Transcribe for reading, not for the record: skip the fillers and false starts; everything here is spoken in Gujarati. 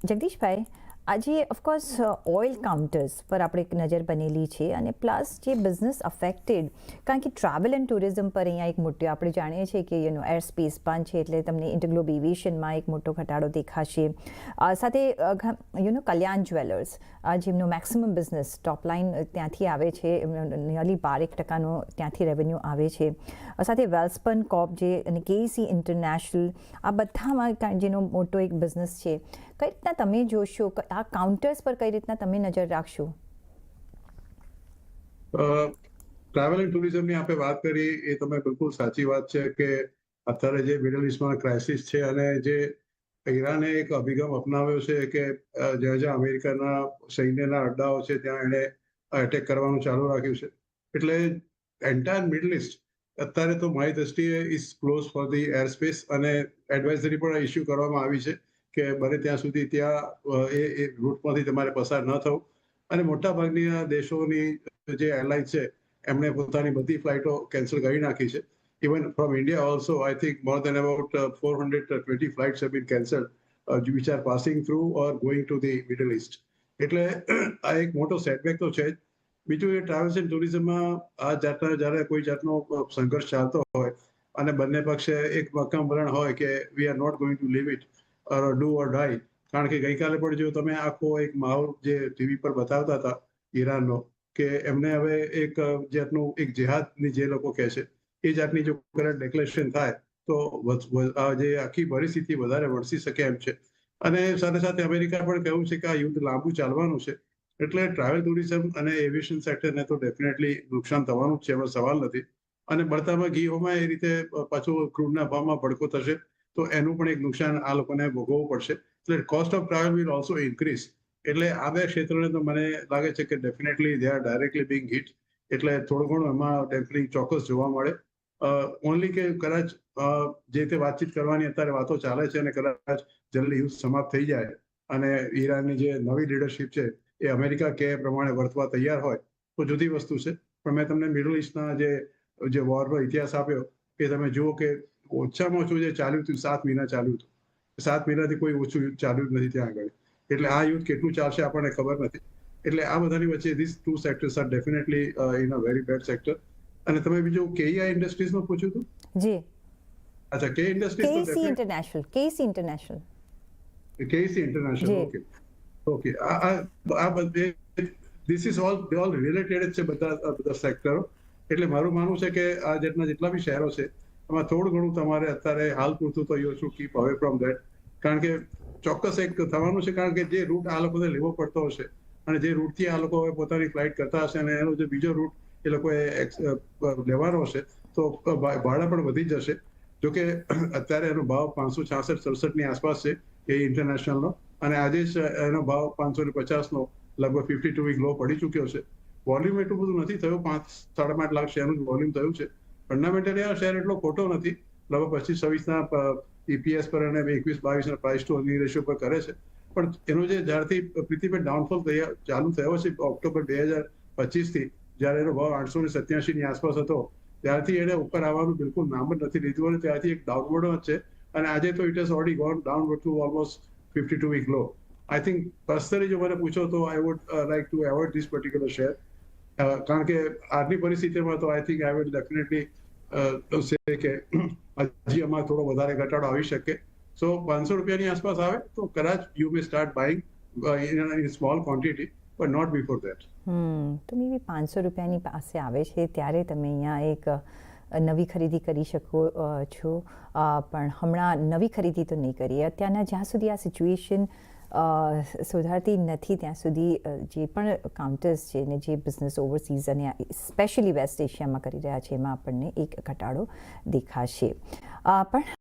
જગદીશભાઈ, આજે ઓફકોર્સ ઓઇલ કાઉન્ટર્સ પર આપણે એક નજર બનેલી છે અને પ્લસ જે બિઝનેસ અફેક્ટેડ, કારણ કે ટ્રાવેલ એન્ડ ટુરિઝમ પર અહીંયા એક મોટો આપણે જાણીએ છીએ કે એર સ્પેસ બંધ છે, એટલે તમને ઇન્ટરગ્લોબ એવિએશનમાં એક મોટો ઘટાડો દેખાશે. સાથે કલ્યાણ જ્વેલર્સ, જેમનો મેક્સિમમ બિઝનેસ ટોપ લાઇન ત્યાંથી આવે છે, નિયરલી 12% ત્યાંથી રેવન્યુ આવે છે. સાથે વેલ્સપન કોપ જે અને કેસી ઇન્ટરનેશનલ, આ બધામાં જેનો મોટો એક બિઝનેસ છે. કઈ રીતના તમે જોશો, આ કાઉન્ટર્સ પર કઈ રીતના તમે નજર રાખશો? ટ્રાવેલ એન્ડ ટુરિઝમની આપણે વાત કરી એ તમે બિલકુલ સાચી વાત છે કે અત્યારે જે મિડલ ઇસ્ટમાં ક્રાઇસિસ છે અને જે ઈરાને એક અભિગમ અપનાવ્યો છે કે જ્યાં જ્યાં અમેરિકાના સૈન્યના અડ્ડાઓ છે ત્યાં એણે એટેક કરવાનું ચાલુ રાખ્યું છે. એટલે એન્ટાયર મિડલ ઇસ્ટ અત્યારે તો મારી દ્રષ્ટિએ is close for the air space, અને એડવાઇઝરી પણ ઇસ્યુ કરવામાં આવી છે કે બને ત્યાં સુધી ત્યાં એ રૂટમાંથી તમારે પસાર ન થવું. અને મોટાભાગની દેશોની જે એરલાઇન્સ છે એમણે પોતાની બધી ફ્લાઇટો કેન્સલ કરી નાખી છે. Even from India also I think more than about 420 flights have been cancelled which are passing through or going to the Middle East. એટલે આ એક મોટો સેટબેક તો છે જ. બીજું એ ટ્રાવેલ્સ એન્ડ ટુરિઝમમાં આ જાતના જ્યારે કોઈ જાતનો સંઘર્ષ ચાલતો હોય અને બંને પક્ષે એક મક્કમ વલણ હોય કે we are not going to leave it do or die. કારણ કે ગઈકાલે પણ જો તમે આખો એક માહોલ જે ટીવી પર બતાવતા હતા ઈરાનનો, કે એમને હવે એક જાતનું એક જેહાદની જે લોકો કહે છે એ જાતની જો કરંટ ડિક્લેરેશન થાય તો જે આખી પરિસ્થિતિ વધારે વણસી શકે એમ છે. અને સાથે સાથે અમેરિકા પણ કહ્યું છે કે આ યુદ્ધ લાંબુ ચાલવાનું છે. એટલે ટ્રાવેલ ટુરિઝમ અને એવિએશન સેક્ટરને તો ડેફિનેટલી નુકસાન થવાનું જ છે, એમાં સવાલ નથી. અને બળતામાં ઘી હોમાં એ રીતે પાછું ક્રૂડના ભાવમાં ભડકો થશે તો એનું પણ એક નુકસાન આ લોકોને ભોગવવું પડશે. એટલે cost of travel will also increase. એટલે આ બે ક્ષેત્રોને તો મને લાગે છે કે definitely they are directly being hit. એટલે થોડું ઘણું એમાં ડેફિનેટલી ચોક્કસ જોવા મળે. ઓનલી કે કદાચ જે તે વાતચીત કરવાની અત્યારે વાતો ચાલે છે અને કદાચ જલ્દી યુદ્ધ સમાપ્ત થઈ જાય અને ઈરાનની જે નવી લીડરશિપ છે એ અમેરિકા કે પ્રમાણે વર્તવા તૈયાર હોય તો જુદી વસ્તુ છે. પણ મેં તમને મિડલ ઇસ્ટના જે વોરનો ઇતિહાસ આપ્યો એ તમે જુઓ કે ઓછામાં ઓછું જે ચાલ્યું હતું 7 મહિના ચાલ્યું હતું. 7 મહિનાથી કોઈ ઓછું યુદ્ધ ચાલ્યું જ નથી ત્યાં આગળ. એટલે આ યુદ્ધ કેટલું ચાલશે આપણને ખબર નથી. એટલે આ બધાની વચ્ચે this two sectors are definitely in a very bad sector. અને તમે બીજું કેઈઆઈ ઇન્ડસ્ટ્રીઝનું પૂછ્યું હતું? જી. અચ્છા, કેઈ ઇન્ડસ્ટ્રીઝ તો કેસી ઇન્ટરનેશનલ, કેસી ઇન્ટરનેશનલ. કેસી ઇન્ટરનેશનલ, ઓકે ઓકે. આ બધે ધીસ ઇઝ ઓલ રિલેટેડ છે બધા સેક્ટરો. એટલે મારું માનવું છે કે આ જેટલા બી શહેરો છે એમાં થોડું ઘણું તમારે અત્યારે હાલ પૂરતું તો you should keep away from that. કારણ કે ચોક્કસ એક થવાનું છે, કારણ કે જે રૂટ આ લોકોને લેવો પડતો હશે અને જે રૂટથી આ લોકો હવે પોતાની ફ્લાઇટ કરતા હશે અને એનો જે બીજો રૂટ એ લોકોએ લેવાનો હશે તો ભાડા પણ વધી જશે. જોકે અત્યારે એનો ભાવ 566-67 ની આસપાસ છે એ ઇન્ટરનેશનલનો, અને આજે જ એનો ભાવ 550નો લગભગ 52 વીક લો પડી ચૂક્યો છે. વોલ્યુમ એટલું બધું નથી થયું, 5-5.5 લાખ શેરનું વોલ્યુમ થયું છે. ફંડામેન્ટલી આ શેર એટલો ખોટો નથી, લગભગ 25-26ના EPS પર અને 21-22ના પ્રાઇસ ટુ અર્નિંગ રેશિયો પર કરે છે. પણ એનો જે જ્યારથી પ્રીતિભાઈ ડાઉનફોલ ચાલુ થયો છે ઓક્ટોબર 2025થી, જ્યારે એનો ભાવ 887ની આસપાસ હતો, ત્યારથી એને ઉપર આવવાનું બિલકુલ નામ જ નથી લીધું અને ત્યારથી એક ડાઉનવર્ડ જ છે. અને આજે તો it has already gone downward to almost 52 week low. I think personally જો મને પૂછો તો I would like to avoid this particular share. કારણ કે આજની પરિસ્થિતિમાં તો I think I will definitely say કે હજી આમાં થોડો વધારે ઘટાડો આવી શકે. સો 500 રૂપિયાની આસપાસ આવે તો કદાચ you may start buying in small quantity, but not before that. તો મે બી 500 રૂપિયાની પાસે આવે છે ત્યારે તમે અહીંયા એક નવી ખરીદી કરી શકો છો. પણ હમણાં નવી ખરીદી તો નહીં કરીએ. અત્યારના જ્યાં સુધી આ સિચ્યુએશન સુધારતી નથી ત્યાં સુધી જે પણ કાઉન્ટર્સ છે ને જે બિઝનેસ ઓવરસીઝ અને સ્પેશિયલી વેસ્ટ એશિયામાં કરી રહ્યા છે એમાં આપણને એક ઘટાડો દેખાશે. પણ